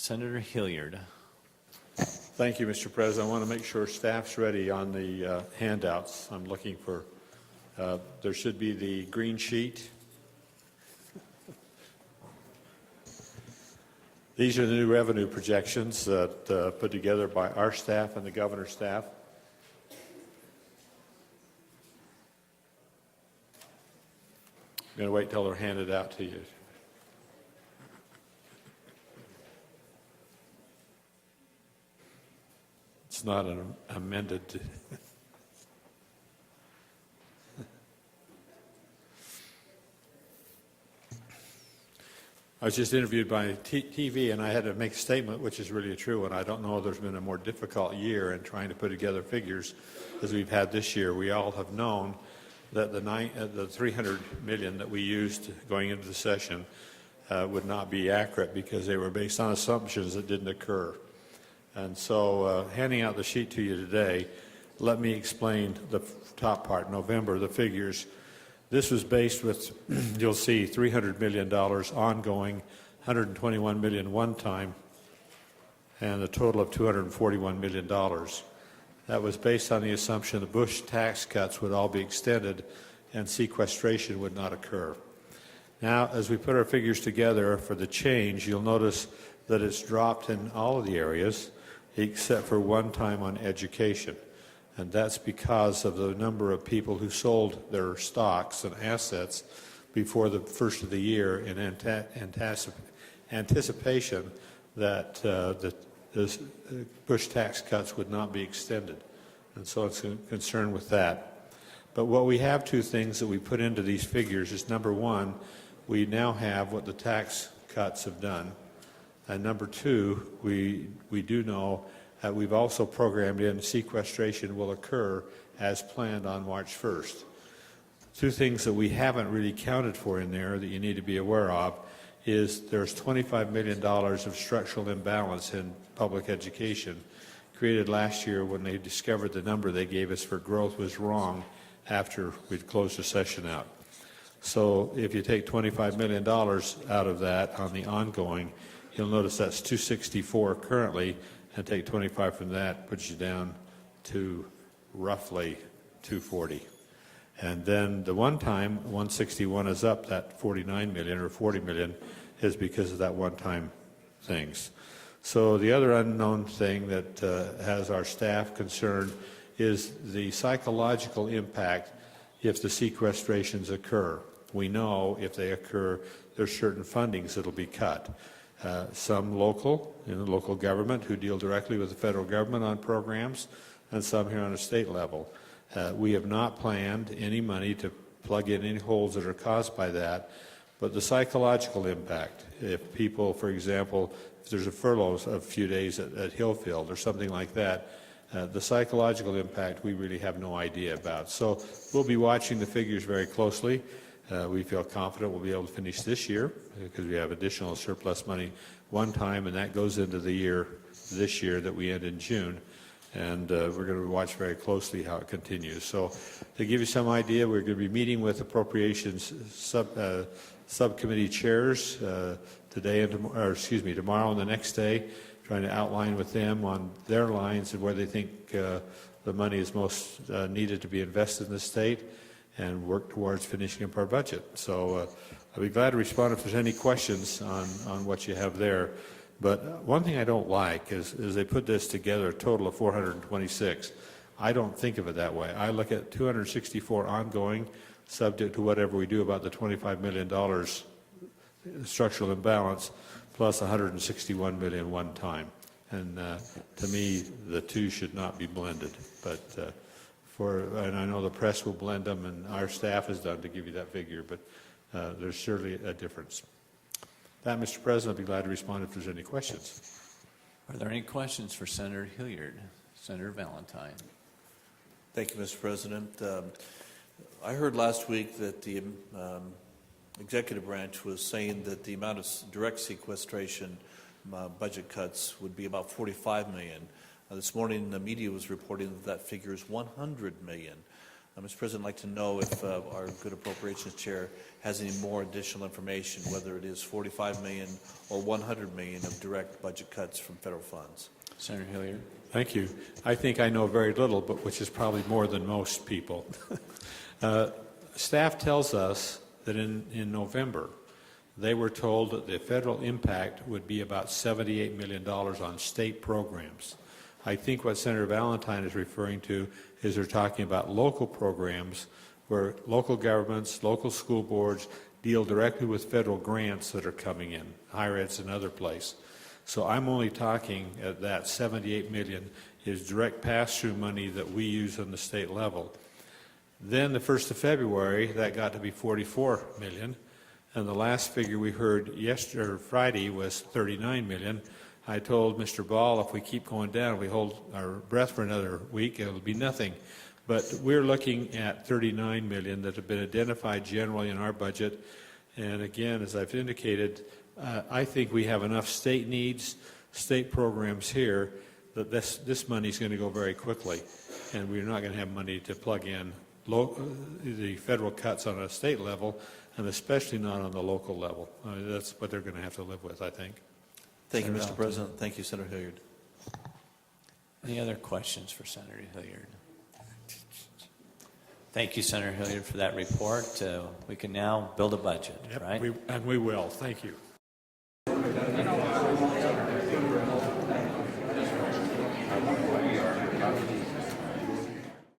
Senator Hillyard. Thank you, Mr. President. I want to make sure staff's ready on the handouts. I'm looking for, there should be the green sheet. These are the new revenue projections that put together by our staff and the governor's staff. I'm going to wait till they're handed out to you. It's not an amended. I was just interviewed by TV, and I had to make a statement, which is really true, and I don't know if there's been a more difficult year in trying to put together figures as we've had this year. We all have known that the $300 million that we used going into the session would not be accurate because they were based on assumptions that didn't occur. And so handing out the sheet to you today, let me explain the top part, November, the figures. This was based with, you'll see, $300 million ongoing, $121 million one-time, and a total of $241 million. That was based on the assumption the Bush tax cuts would all be extended and sequestration would not occur. Now, as we put our figures together for the change, you'll notice that it's dropped in all of the areas except for one time on education. And that's because of the number of people who sold their stocks and assets before the first of the year in anticipation that the Bush tax cuts would not be extended. And so it's a concern with that. But what we have, two things that we put into these figures is, number one, we now have what the tax cuts have done. And number two, we do know that we've also programmed in sequestration will occur as planned on March 1st. Two things that we haven't really counted for in there that you need to be aware of is there's $25 million of structural imbalance in public education created last year when they discovered the number they gave us for growth was wrong after we'd closed the session out. So if you take $25 million out of that on the ongoing, you'll notice that's 264 currently, and take 25 from that puts you down to roughly 240. And then the one-time 161 is up. That 49 million or 40 million is because of that one-time things. So the other unknown thing that has our staff concerned is the psychological impact if the sequestrations occur. We know if they occur, there's certain fundings that'll be cut. Some local, in the local government, who deal directly with the federal government on programs, and some here on a state level. We have not planned any money to plug in any holes that are caused by that, but the psychological impact, if people, for example, if there's a furlough of a few days at Hillfield or something like that, the psychological impact we really have no idea about. So we'll be watching the figures very closely. We feel confident we'll be able to finish this year because we have additional surplus money one time, and that goes into the year, this year that we end in June. And we're going to watch very closely how it continues. So to give you some idea, we're going to be meeting with appropriations subcommittee chairs today and tomorrow and the next day, trying to outline with them on their lines and where they think the money is most needed to be invested in the state, and work towards finishing up our budget. So I'll be glad to respond if there's any questions on what you have there. But one thing I don't like is they put this together, a total of 426. I don't think of it that way. I look at 264 ongoing, subject to whatever we do about the $25 million structural imbalance, plus 161 million one time. And to me, the two should not be blended. But and I know the press will blend them, and our staff has done to give you that figure, but there's surely a difference. That, Mr. President, I'll be glad to respond if there's any questions. Are there any questions for Senator Hillyard? Senator Valentine. Thank you, Mr. President. I heard last week that the executive branch was saying that the amount of direct sequestration budget cuts would be about $45 million. This morning, the media was reporting that that figure is $100 million. Mr. President, I'd like to know if our good appropriations chair has any more additional information, whether it is $45 million or $100 million of direct budget cuts from federal funds. Senator Hilliard. Thank you. I think I know very little, but which is probably more than most people. Staff tells us that in November, they were told that the federal impact would be about $78 million on state programs. I think what Senator Valentine is referring to is they're talking about local programs where local governments, local school boards deal directly with federal grants that are coming in, higher ed's another place. So I'm only talking at that $78 million is direct pass-through money that we use on the state level. Then the 1st of February, that got to be $44 million. And the last figure we heard Friday was $39 million. I told Mr. Ball if we keep going down, if we hold our breath for another week, it'll be nothing. But we're looking at $39 million that have been identified generally in our budget. And again, as I've indicated, I think we have enough state needs, state programs here, that this money is going to go very quickly. And we're not going to have money to plug in the federal cuts on a state level, and especially not on the local level. That's what they're going to have to live with, I think. Thank you, Senator Mr. President. Thank you, Senator Hilliard. Any other questions for Senator Hilliard? Thank you, Senator Hilliard, for that report. We can now build a budget, right? And we will. Thank you.